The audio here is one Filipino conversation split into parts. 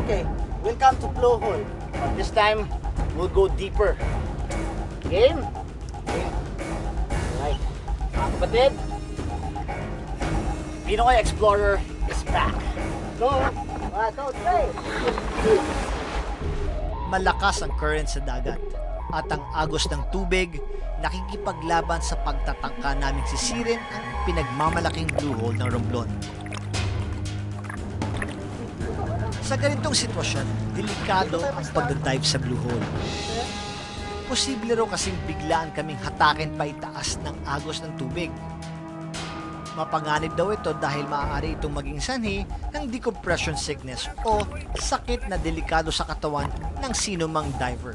Okay, welcome to Blowhole. But this time, we'll go deeper. Game? Game. Alright. Mga kapatid, Pinoy Explorer is back. Go! 1, 2, 3! Malakas ang current sa dagat at ang agos ng tubig nakikipaglaban sa pagtatangka naming sisirin ang pinagmamalaking blue hole ng Romblon. Sa ganitong sitwasyon, delikado ang pagdadive sa blue hole. Posible raw kasing biglaan kaming hatakin pa itaas ng agos ng tubig. Mapanganib daw ito dahil maaari itong maging sanhi ng decompression sickness o sakit na delikado sa katawan ng sino mang diver.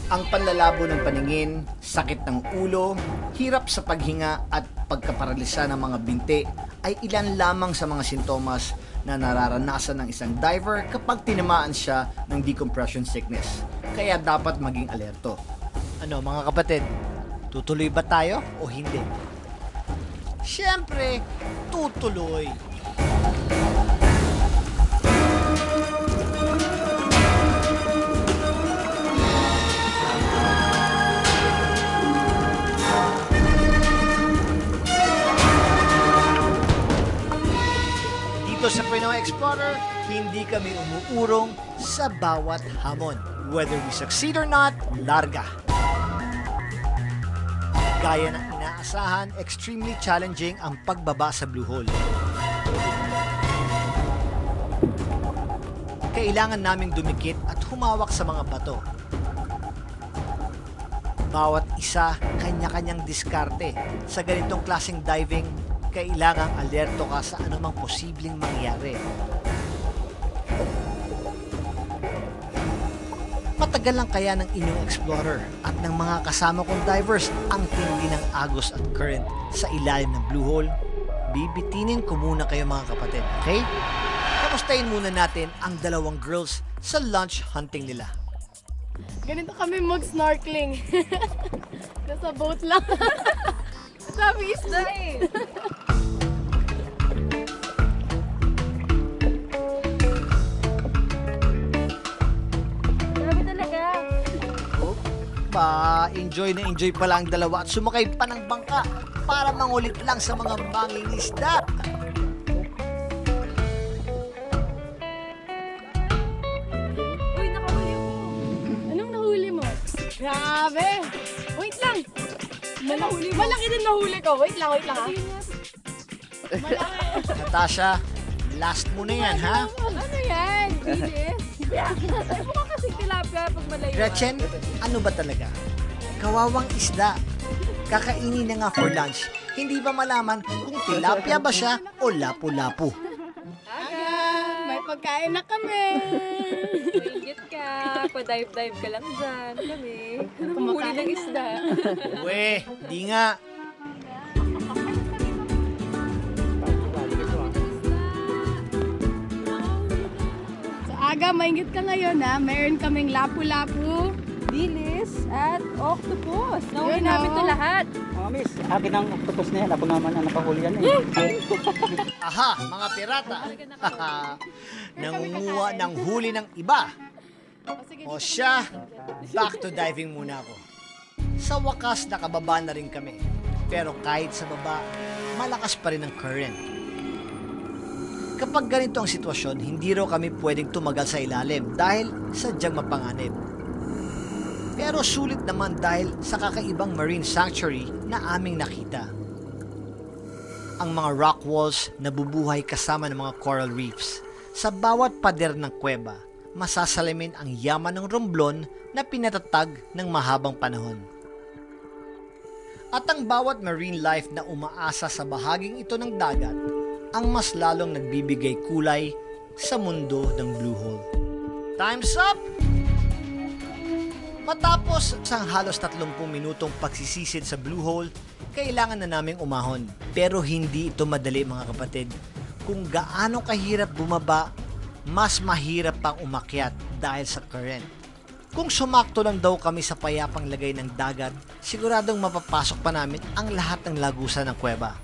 Ang panlalabo ng paningin, sakit ng ulo, hirap sa paghinga at pagkaparalisa ng mga binti ay ilan lamang sa mga sintomas na nararanasan ng isang diver kapag tinamaan siya ng decompression sickness. Kaya dapat maging alerto. Ano mga kapatid, tutuloy ba tayo o hindi? Siyempre, tutuloy. Dito sa Pinoy Explorer, hindi kami umuurong sa bawat hamon. Whether we succeed or not, larga. Gaya ng inaasahan, extremely challenging ang pagbaba sa blue hole. Kailangan naming dumikit at humawak sa mga bato. Bawat isa, kanya-kanyang diskarte. Sa ganitong klaseng diving, kailangang alerto ka sa anumang posibleng mangyari. Matagal lang kaya ng inyong explorer at ng mga kasama kong divers ang tindi ng agos at current sa ilalim ng blue hole? Bibitinin ko muna kayo mga kapatid, okay? Kamustahin muna natin ang dalawang girls sa lunch hunting nila. Ganito kami mag-snorkeling. Nasa boat lang. Sabi isda eh. Grabe talaga. Enjoy na enjoy pala ang dalawa at sumakay pa ng bangka para mangulit lang sa mga mangingisda. Uy, nakahuli mo. Anong nahuli mo? Grabe. Wait lang. Malaki din nahuli ko. Wait lang ha. Malaki. Natasha, last mo na yan ha? Ano yan? Bilis. Ay, mukha kasing tilapia pag malayo. Gretchen, ano ba talaga? Kawawang isda. Kakainin na nga for lunch. Hindi ba malaman kung tilapia ba siya o lapu-lapu? Aga, may pagkain na kami. Ingit ka, pa-dive-dive ka lang dyan. Kami, huli ng isda. We, di nga. So, Aga, maingit ka ngayon ha. Mayroon kaming lapu-lapu, dilis, at octopus. Nauwi Yun, namin oh. to lahat. Miss, akin ang octopus na yan. Ako naman ang nakahuli yan eh. Aha, mga pirata. Nangunguha ng huli ng iba. O siya, back to diving muna ako. Sa wakas, nakababa na rin kami. Pero kahit sa baba, malakas pa rin ang current. Kapag ganito ang sitwasyon, hindi raw kami pwedeng tumagal sa ilalim dahil sadyang mapanganib. Pero sulit naman dahil sa kakaibang marine sanctuary na aming nakita. Ang mga rock walls na bubuhay kasama ng mga coral reefs. Sa bawat pader ng kuweba, masasalamin ang yaman ng Romblon na pinatatag ng mahabang panahon. At ang bawat marine life na umaasa sa bahaging ito ng dagat, ang mas lalong nagbibigay kulay sa mundo ng blue hole. Time's up! Matapos ang halos 30 minutong pagsisisid sa blue hole, kailangan na naming umahon. Pero hindi ito madali mga kapatid. Kung gaano kahirap bumaba, mas mahirap pang umakyat dahil sa current. Kung sumakto lang daw kami sa payapang lagay ng dagat, siguradong mapapasok pa namin ang lahat ng lagusan ng kuweba.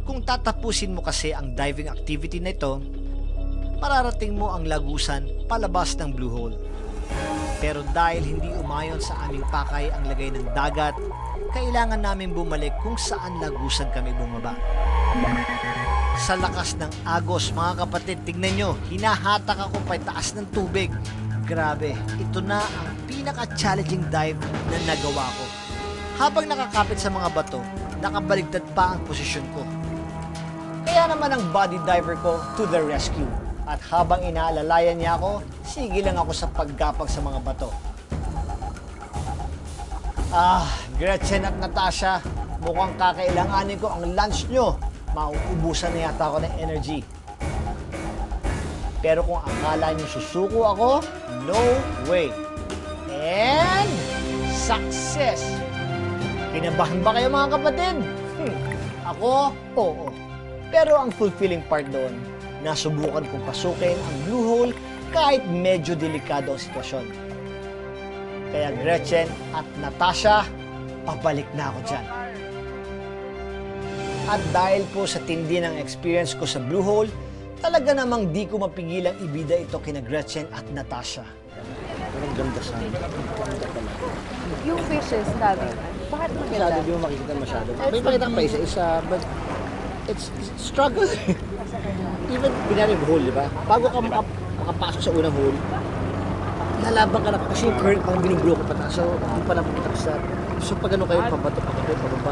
Kung tatapusin mo kasi ang diving activity na ito, mararating mo ang lagusan palabas ng Blue Hole. Pero dahil hindi umayon sa aming pakay ang lagay ng dagat, kailangan namin bumalik kung saan lagusan kami bumaba. Sa lakas ng agos, mga kapatid, tignan nyo, hinahatak ako pataas ng tubig. Grabe, ito na ang pinaka-challenging dive na nagawa ko. Habang nakakapit sa mga bato, nakabaligtad pa ang posisyon ko. Kaya naman ang body diver ko to the rescue. At habang inaalalayan niya ako, sige lang ako sa paggapag sa mga bato. Gretchen at Natasha, mukhang kakailanganin ko ang lunch nyo. Mauubusan na yata ako ng energy. Pero kung akala nyo susuko ako, no way. And success! Kinabahan ba kayo mga kapatid? Ako, oo. Pero ang fulfilling part doon, nasubukan kong pasukin ang Blue Hole kahit medyo delikado ang sitwasyon. Kaya Gretchen at Natasha, pabalik na ako dyan. At dahil po sa tindi ng experience ko sa Blue Hole, talaga namang di ko mapigilang ibida ito kina Gretchen at Natasha. Ang ganda sa Yung fishes namin, bakit masyado, maganda? di mo makikita masyado. May pakita ka pa isa, but it's struggle. Even pinari yung hole, di ba? Bago ka makapasok sa unang hole, lalaban ka na kasi yung current pang binublo ko pataas. So, hindi pa nakikita ko sa... So, pag ano kayo, pabato, pababa.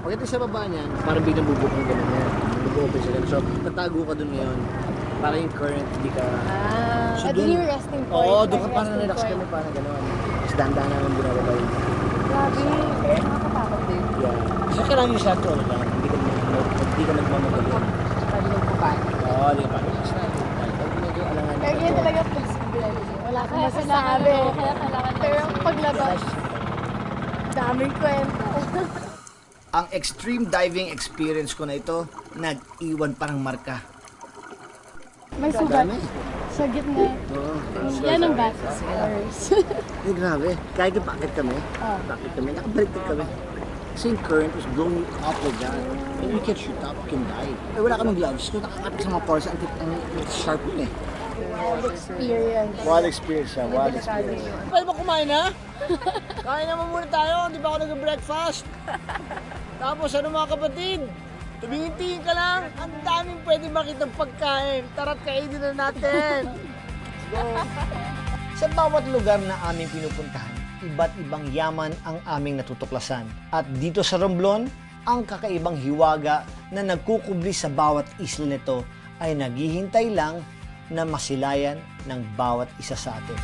Pagdating sa baba niyan, parang biglang bubukong gano'n yan. Bubukong siya gano'n. So, tatago ka dun ngayon. Parang yung current, hindi ka... So, Doon yung resting point. Oo, doon ka parang relax ka na parang gano'n. Tapos dahan-dahan naman binababa yun. Grabe, nakakatakot din. Yeah. Kasi kailangan yung shot to, ano lang. Hindi ka nagmamagali. Sabi ng kumain. Oo, di ba? Pag medyo alangan. Kaya yun talaga possibility. Wala kang masasabi. Pero paglabas, daming kwento. Ang extreme diving experience ko na ito, nag-iwan pa ng marka. May sugat sa gitna. Oo. Yan ang basis. Eh, grabe. Kahit bakit kami, nakabaliktad kami. Kasi yung current was blowing you up like that. And you can't shoot up, you can dive. Eh, wala kaming gloves. So, nakakapit sa mga pores, ang sharp yun eh. Experience. Wild experience siya, wild experience. Pwede ba kumain na? Kain naman muna tayo, hindi pa ako nag-breakfast. Tapos ano mga kapatid, tumingin-tingin ka lang, ang daming pwede makitang pagkain. Tara't kainin na natin. Let's go. Sa bawat lugar na aming pinupuntahan, iba't ibang yaman ang aming natutuklasan. At dito sa Romblon, ang kakaibang hiwaga na nagkukubli sa bawat isla nito ay naghihintay lang na masilayan ng bawat isa sa atin.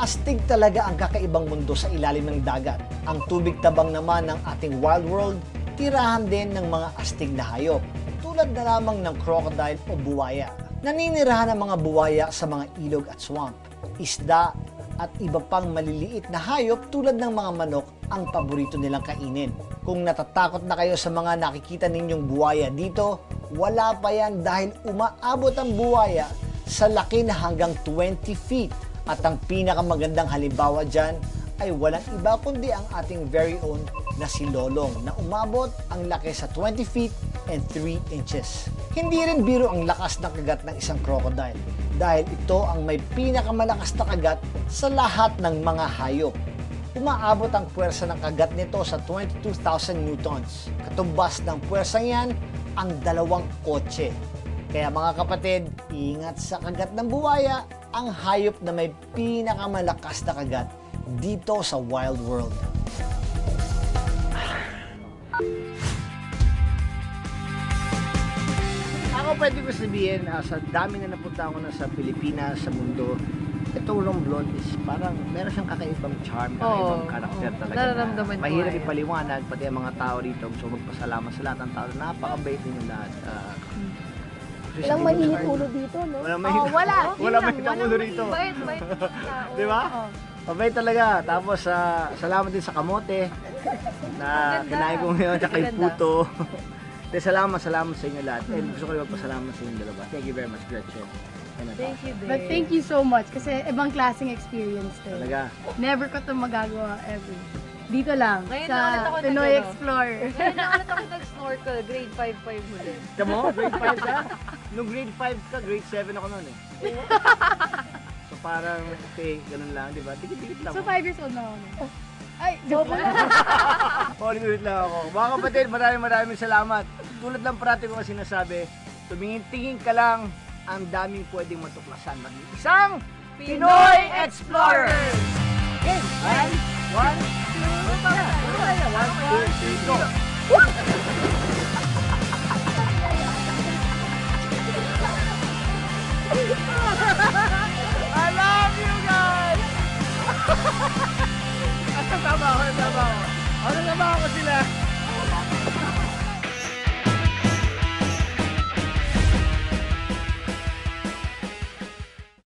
Astig talaga ang kakaibang mundo sa ilalim ng dagat. Ang tubig tabang naman ng ating wild world, tirahan din ng mga astig na hayop, tulad na lamang ng crocodile o buwaya. Naninirahan ang mga buwaya sa mga ilog at swamp. Isda at iba pang maliliit na hayop tulad ng mga manok ang paborito nilang kainin. Kung natatakot na kayo sa mga nakikita ninyong buwaya dito, wala pa yan dahil umaabot ang buwaya sa laki na hanggang 20 feet. At ang pinakamagandang halimbawa dyan ay walang iba kundi ang ating very own na si Lolong na umabot ang laki sa 20 feet and 3 inches. Hindi rin biro ang lakas ng kagat ng isang crocodile dahil ito ang may pinakamalakas na kagat sa lahat ng mga hayop. Umaabot ang puwersa ng kagat nito sa 22,000 newtons. Katumbas ng puwersang yan ang 2 kotse. Kaya mga kapatid, ingat sa kagat ng buwaya, ang hayop na may pinakamalakas na kagat dito sa wild world. Ako pwede ko sabihin, sa dami na napunta ako na sa Pilipinas, sa mundo, itong Romblon is parang meron siyang kakaibang charm, kakaibang karakter talaga. Nararamdaman ko Mahirap yan. ipaliwanag, pati ang mga tao rito. So magpasalamat sa lahat ng tao. Napakabait ninyong lahat. Walang mainit ulo dito, no? Walang mainit. Wala. Walang mainit ang ulo rito. Bait tao. Di ba? Mabait talaga. Tapos, salamat din sa kamote na kinain ko ngayon, tsaka yung Ganda. puto. Salamat sa inyo lahat. And gusto ko rin magpasalamat sa inyo dalawa. Thank you very much, Gretchen. Thank you, babe. But thank you so much kasi ibang klaseng experience to. Talaga. Never ko ito magagawa ever. Dito lang, Ngayon sa lang ulit ako Pinoy nag-ano. Explore. Ngayon na ulit ako nag-snorkel, grade 5 huli. Tama mo, grade 5 ka? Nung grade 5 ka, grade 7 ako noon eh. So parang, okay, ganun lang, di ba? Dikit-dikit lang. So 5 years old na ako. Ay, joke lang. Ulit lang ako. Mga kapatid, maraming salamat. Tulad lang parati ko kasi sinasabi, tumingin-tingin ka lang, ang daming pwedeng matuklasan. Maging isang Pinoy Explorer! Okay, one, two, three, go!